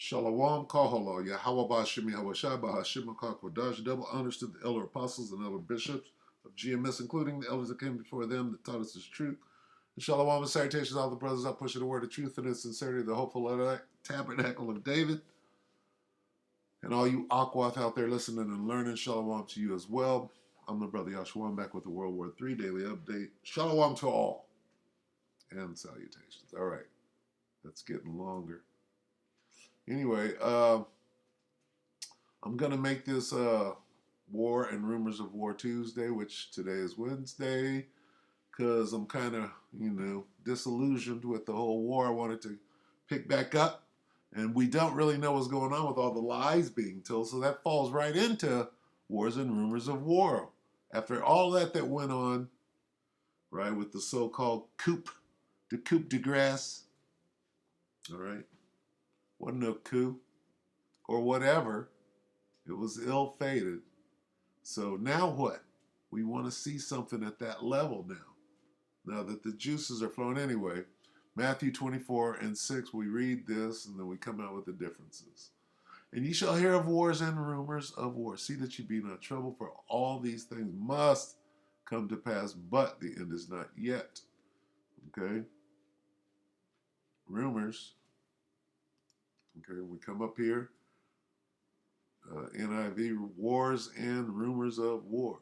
Shalom Kahalo, Yahweh Bashimi Hawashai Bahashima Kakodash, double honors to the elder apostles and elder bishops of GMS, including the elders that came before them that taught us this truth. And shalom and salutations to all the brothers out pushing the word of truth and in sincerity, the hopeful tabernacle of David. And all you Aquath out there listening and learning, shalom to you as well. I'm the brother Yahshua. I'm back with the WW3 Daily Update. Shalom to all. And salutations. All right. That's getting longer. Anyway, I'm going to make this War and Rumors of War Tuesday, which today is Wednesday, because I'm kind of, disillusioned with the whole war. I wanted to pick back up, and we don't really know what's going on with all the lies being told, so that falls right into Wars and Rumors of War. After all that went on, right, with the so-called coup de grace, all right, wasn't no coup or whatever. It was ill-fated. So now what? We want to see something at that level now that the juices are flowing anyway. Matthew 24:6, we read this, and then we come out with the differences. And ye shall hear of wars and rumors of wars. See that ye be not troubled, for all these things must come to pass, but the end is not yet. Okay? Rumors. Okay, we come up here. NIV, wars and rumors of wars.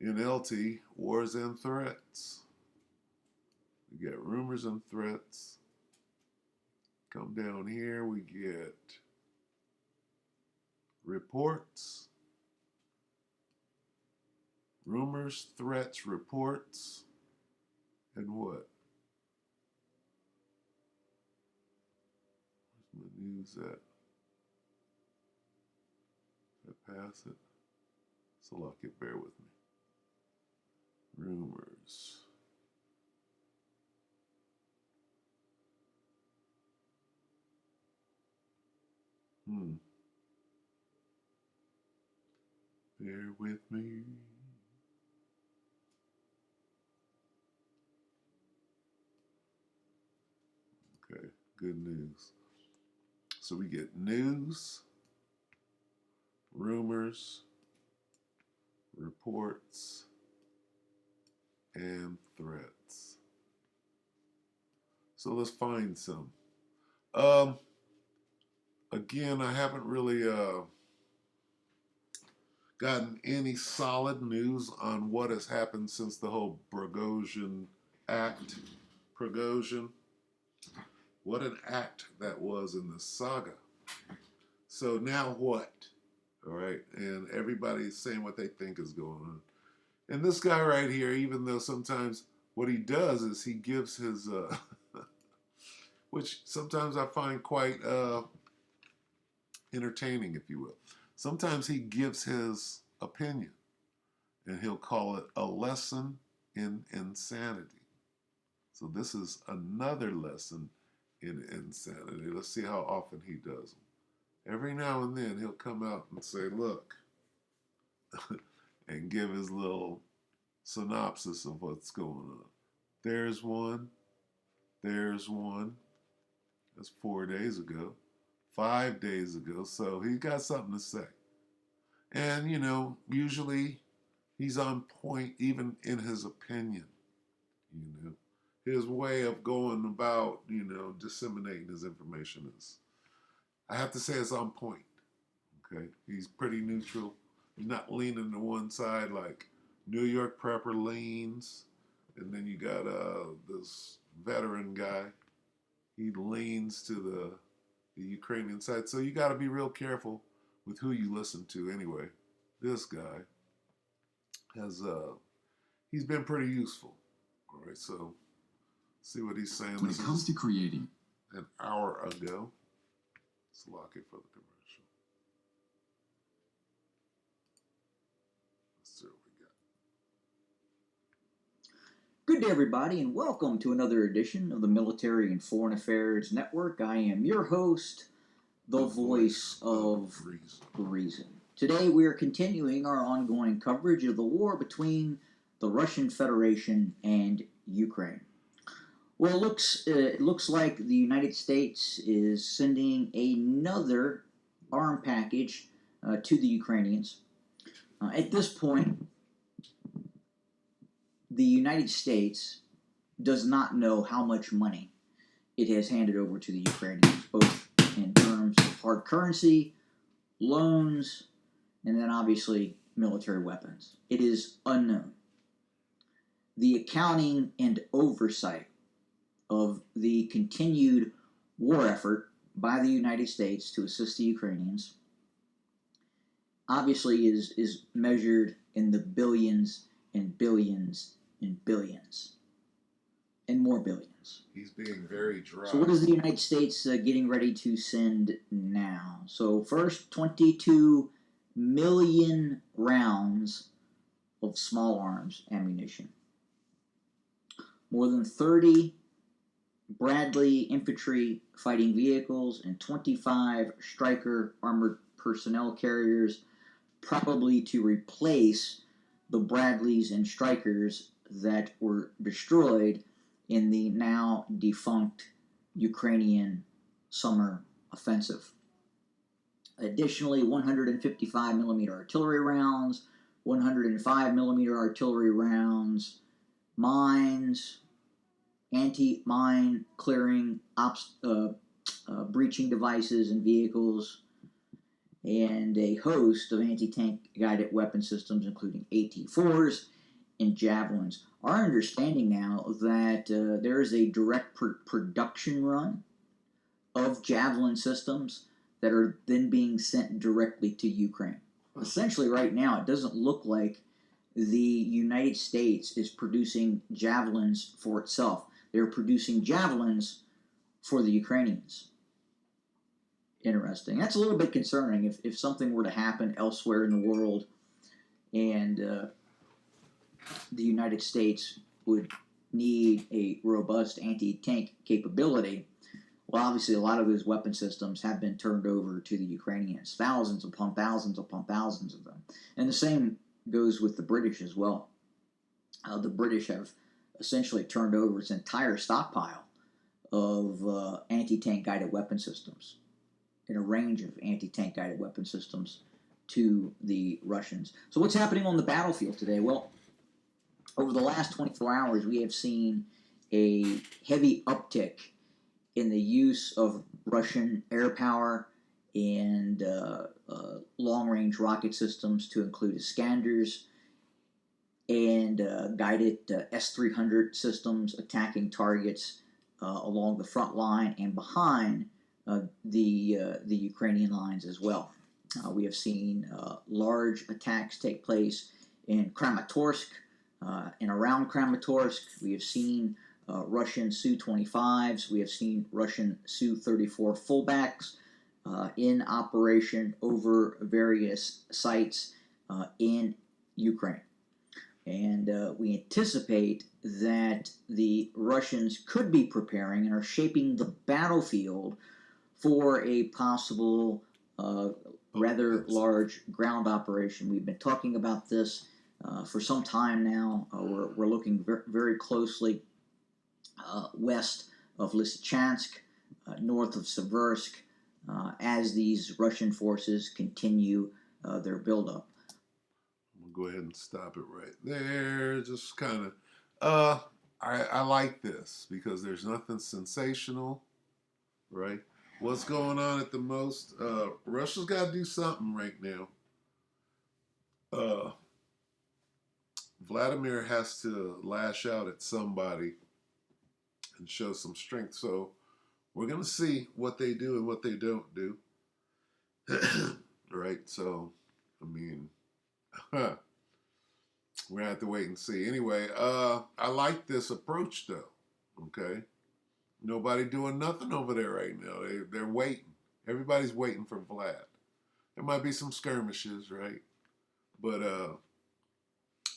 NLT, wars and threats. We get rumors and threats. Come down here, we get reports. Rumors, threats, reports, and what? Where's my news at? Pass it. So lock it, bear with me. Rumors. Bear with me. Okay, good news. So we get news, rumors, reports, and threats. So let's find some. Again, I haven't really gotten any solid news on what has happened since the whole Prigozhin act. Prigozhin. What an act that was in the saga. So now what? All right, and everybody's saying what they think is going on. And this guy right here, even though sometimes what he does is he gives his, which sometimes I find quite entertaining, if you will. Sometimes he gives his opinion, and he'll call it a lesson in insanity. So this is another lesson in insanity. Let's see how often he does them. Every now and then he'll come out and say, look, and give his little synopsis of what's going on. There's one. There's one. That's 4 days ago. 5 days ago. So he's got something to say. And, usually he's on point even in his opinion. His way of going about, disseminating his information is, I have to say, it's on point. Okay? He's pretty neutral. He's not leaning to one side like New York Prepper leans. And then you got this veteran guy. He leans to the Ukrainian side. So you got to be real careful with who you listen to anyway. This guy has, he's been pretty useful. All right, so see what he's saying. When it comes to creating. An hour ago. Let's lock it for the commercial. Let's see what we got. Good day, everybody, and welcome to another edition of the Military and Foreign Affairs Network. I am your host, the voice of reason. Today, we are continuing our ongoing coverage of the war between the Russian Federation and Ukraine. Well, it looks like the United States is sending another arm package to the Ukrainians. At this point, the United States does not know how much money it has handed over to the Ukrainians, both in terms of hard currency, loans, and then obviously military weapons. It is unknown. The accounting and oversight of the continued war effort by the United States to assist the Ukrainians obviously is measured in the billions and billions and billions and more billions. He's being very dry. So what is the United States getting ready to send now? So first, 22 million rounds of small arms ammunition. More than 30 Bradley infantry fighting vehicles and 25 Stryker armored personnel carriers, probably to replace the Bradleys and Strykers that were destroyed in the now defunct Ukrainian summer offensive. Additionally, 155 millimeter artillery rounds, 105 millimeter artillery rounds, mines, anti-mine clearing breaching devices and vehicles, and a host of anti-tank guided weapon systems, including AT-4s and Javelins. Our understanding now that there is a direct production run of Javelin systems that are then being sent directly to Ukraine. Essentially, right now, it doesn't look like the United States is producing Javelins for itself. They're producing Javelins for the Ukrainians. Interesting. That's a little bit concerning if something were to happen elsewhere in the world and the United States would need a robust anti-tank capability. Well, obviously, a lot of those weapon systems have been turned over to the Ukrainians, thousands upon thousands upon thousands of them. And the same goes with the British as well. The British have essentially turned over its entire stockpile of anti-tank guided weapon systems, in a range of anti-tank guided weapon systems, to the Russians. So what's happening on the battlefield today? Well, over the last 24 hours, we have seen a heavy uptick in the use of Russian air power and long-range rocket systems, to include Iskanders and guided S-300 systems attacking targets along the front line and behind the Ukrainian lines as well. We have seen large attacks take place in Kramatorsk and around Kramatorsk. We have seen Russian Su-25s. We have seen Russian Su-34 fullbacks in operation over various sites in Ukraine. And we anticipate that the Russians could be preparing and are shaping the battlefield for a possible rather large ground operation. We've been talking about this for some time now. We're looking very closely west of Lysychansk, north of Seversk, as these Russian forces continue their buildup. I'm going to go ahead and stop it right there. Just kind of, I like this because there's nothing sensational, right? What's going on at the most? Russia's got to do something right now. Vladimir has to lash out at somebody and show some strength. So we're going to see what they do and what they don't do. Right? So, I mean, we're going to have to wait and see. Anyway, I like this approach, though. Okay? Nobody doing nothing over there right now. They're waiting. Everybody's waiting for Vlad. There might be some skirmishes, right? But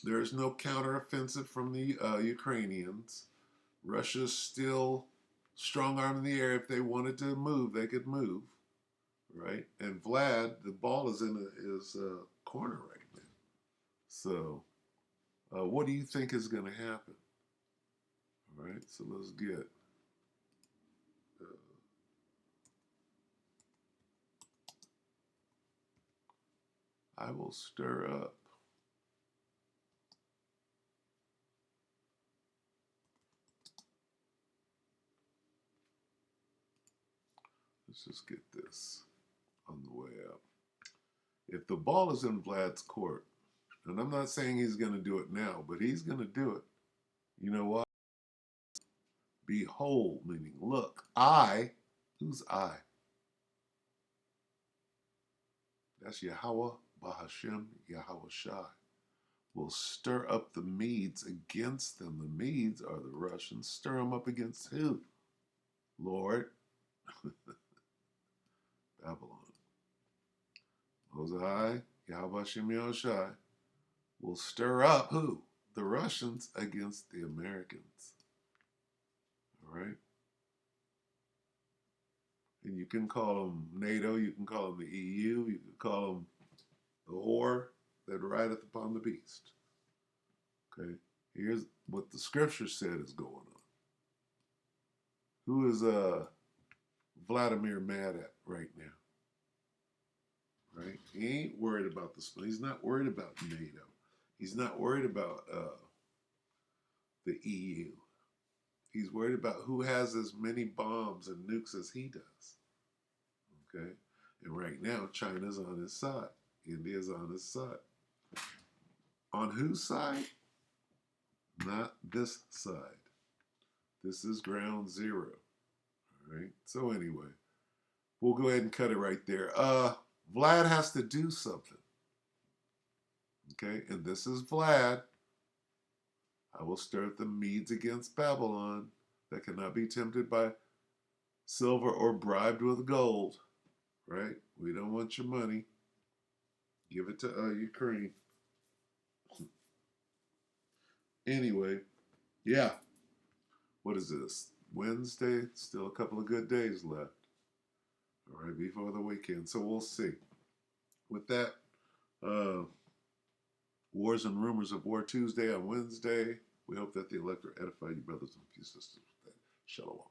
there is no counteroffensive from the Ukrainians. Russia's still strong-armed in the air. If they wanted to move, they could move, right? And Vlad, the ball is in his corner right now. So what do you think is going to happen? All right, so let's get I will stir up. Let's just get this on the way up. If the ball is in Vlad's court, and I'm not saying he's going to do it now, but he's going to do it. You know what? Behold, meaning look. I, who's I? That's Yahweh, Bahashem, Yahweh Shai. Will stir up the Medes against them. The Medes are the Russians. Stir them up against who? Lord, Babylon. Most High, Yahweh Shem Yahushai, will stir up who? The Russians against the Americans. All right? And you can call them NATO, you can call them the EU, you can call them the whore that rideth upon the beast. Okay? Here's what the scripture said is going on. Who is Vladimir mad at right now? Right? He ain't worried about the. He's not worried about NATO. He's not worried about the EU. He's worried about who has as many bombs and nukes as he does. Okay? And right now, China's on his side. India's on his side. On whose side? Not this side. This is ground zero. All right? So anyway, we'll go ahead and cut it right there. Vlad has to do something. Okay? And this is Vlad. I will stir up the Medes against Babylon that cannot be tempted by silver or bribed with gold. Right? We don't want your money. Give it to Ukraine. Anyway, yeah. What is this? Wednesday? Still a couple of good days left. All right, before the weekend. So we'll see. With that, Wars and Rumors of War Tuesday on Wednesday. We hope that the elect will edify you, brothers and sisters, with that. Shalom.